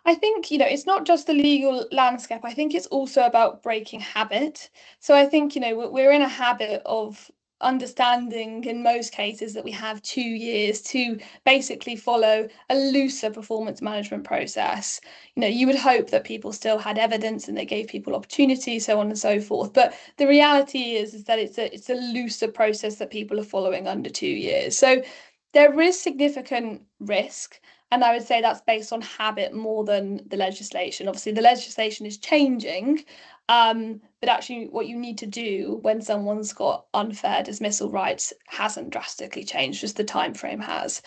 I think, it's not just the legal landscape. I think it's also about breaking habit. So I think, we're in a habit of understanding in most cases that we have 2 years to basically follow a looser performance management process. You would hope that people still had evidence and they gave people opportunity, so on and so forth. But the reality is that it's a looser process that people are following under 2 years. So there is significant risk. And I would say that's based on habit more than the legislation. Obviously, the legislation is changing, but actually, what you need to do when someone's got unfair dismissal rights hasn't drastically changed, just the time frame has.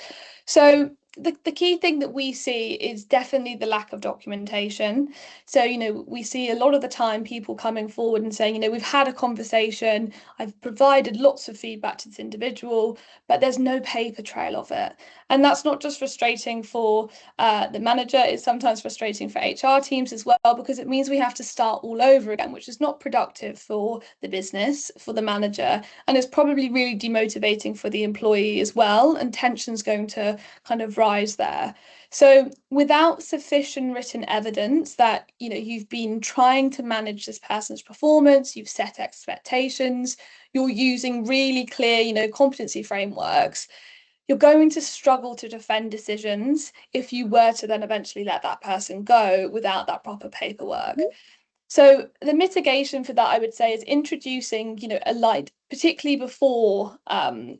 So the key thing that we see is definitely the lack of documentation. So, we see a lot of the time people coming forward and saying, we've had a conversation, I've provided lots of feedback to this individual, but there's no paper trail of it. And that's not just frustrating for the manager, it's sometimes frustrating for HR teams as well, because it means we have to start all over again, which is not productive for the business, for the manager, and it's probably really demotivating for the employee as well. And tension's going to kind of rise there. So without sufficient written evidence that, you've been trying to manage this person's performance, you've set expectations, you're using really clear, competency frameworks, you're going to struggle to defend decisions if you were to then eventually let that person go without that proper paperwork. So the mitigation for that, I would say, is introducing, a light, particularly before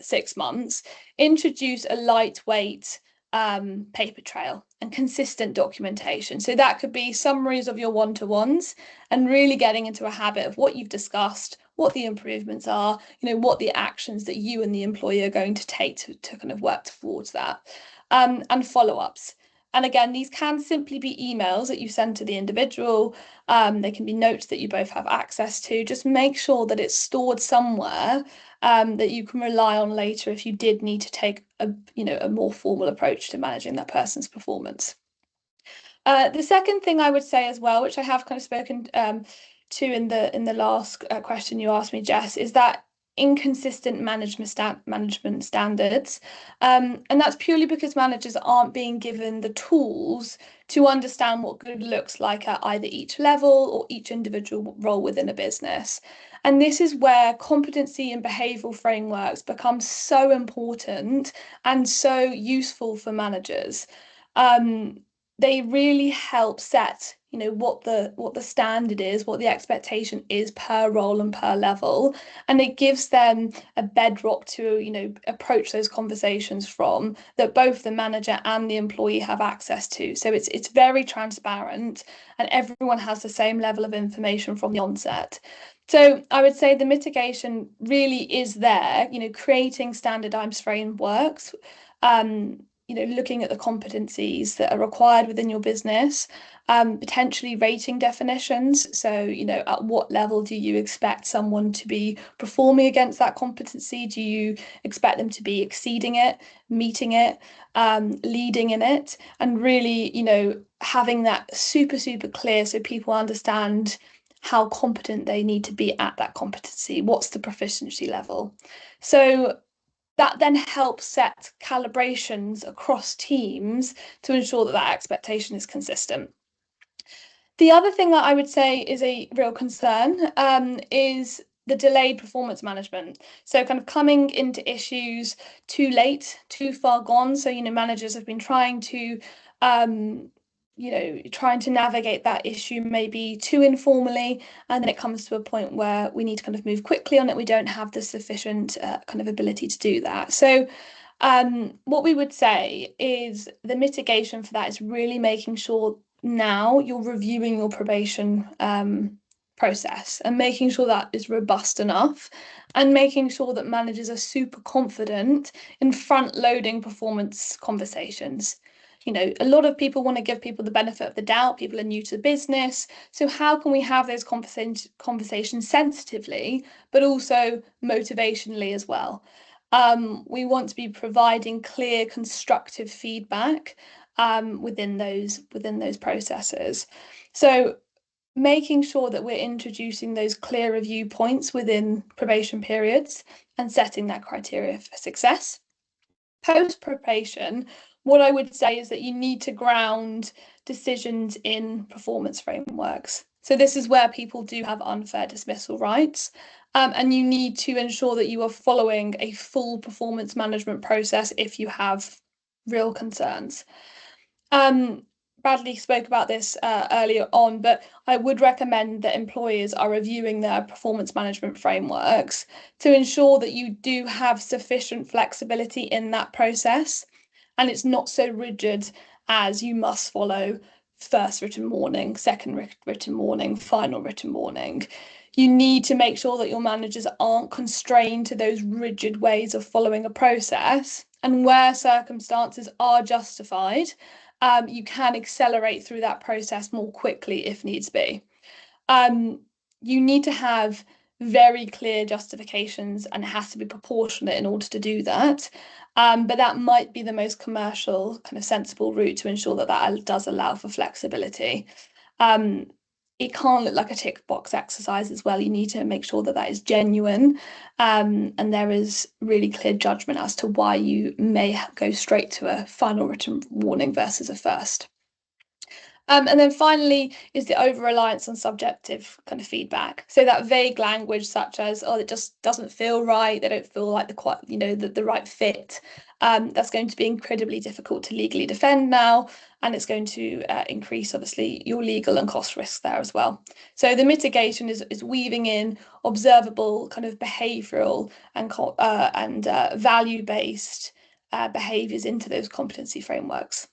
6 months, introduce a lightweight paper trail and consistent documentation. So that could be summaries of your one-to-ones and really getting into a habit of what you've discussed, what the improvements are, what the actions that you and the employer are going to take to kind of work towards that, and follow-ups. And again, these can simply be emails that you send to the individual. They can be notes that you both have access to. Just make sure that it's stored somewhere that you can rely on later if you did need to take a more formal approach to managing that person's performance. The second thing I would say as well, which I have kind of spoken to in the last question you asked me, Jess, is that inconsistent management standards. And that's purely because managers aren't being given the tools to understand what good looks like at either each level or each individual role within a business. And this is where competency and behavioural frameworks become so important and so useful for managers. They really help set what the standard is, what the expectation is per role and per level, and it gives them a bedrock to approach those conversations from, that both the manager and the employee have access to. So it's very transparent and everyone has the same level of information from the onset. So I would say the mitigation really is there, creating standardized frameworks, looking at the competencies that are required within your business, potentially rating definitions. So, at what level do you expect someone to be performing against that competency? Do you expect them to be exceeding it, meeting it, leading in it? And really, having that super, super clear so people understand how competent they need to be at that competency. What's the proficiency level? So that then helps set calibrations across teams to ensure that that expectation is consistent. The other thing that I would say is a real concern is the delayed performance management. So kind of coming into issues too late, too far gone. So, managers have been trying to navigate that issue maybe too informally, and then it comes to a point where we need to kind of move quickly on it. We don't have the sufficient kind of ability to do that. So what we would say is the mitigation for that is really making sure now you're reviewing your probation process and making sure that is robust enough, and making sure that managers are super confident in front loading performance conversations. A lot of people want to give people the benefit of the doubt. People are new to the business. So how can we have those conversations sensitively, but also motivationally as well? We want to be providing clear, constructive feedback within those processes. So making sure that we're introducing those clear review points within probation periods and setting that criteria for success. Post probation, what I would say is that you need to ground decisions in performance frameworks. So this is where people do have unfair dismissal rights. And you need to ensure that you are following a full performance management process if you have real concerns. Bradley spoke about this earlier on, but I would recommend that employers are reviewing their performance management frameworks to ensure that you do have sufficient flexibility in that process and it's not so rigid as you must follow first written warning, second written warning, final written warning. You need to make sure that your managers aren't constrained to those rigid ways of following a process. And where circumstances are justified, you can accelerate through that process more quickly if needs be. You need to have very clear justifications and it has to be proportionate in order to do that. But that might be the most commercial, kind of sensible route to ensure that that does allow for flexibility. It can't look like a tick box exercise as well. You need to make sure that that is genuine and there is really clear judgment as to why you may go straight to a final written warning versus a first. And then finally is the over-reliance on subjective kind of feedback. So that vague language such as, oh, it just doesn't feel right, they don't feel like the right fit. That's going to be incredibly difficult to legally defend now, and it's going to increase obviously your legal and cost risks there as well. So the mitigation is weaving in observable kind of behavioural and value-based behaviours into those competency frameworks.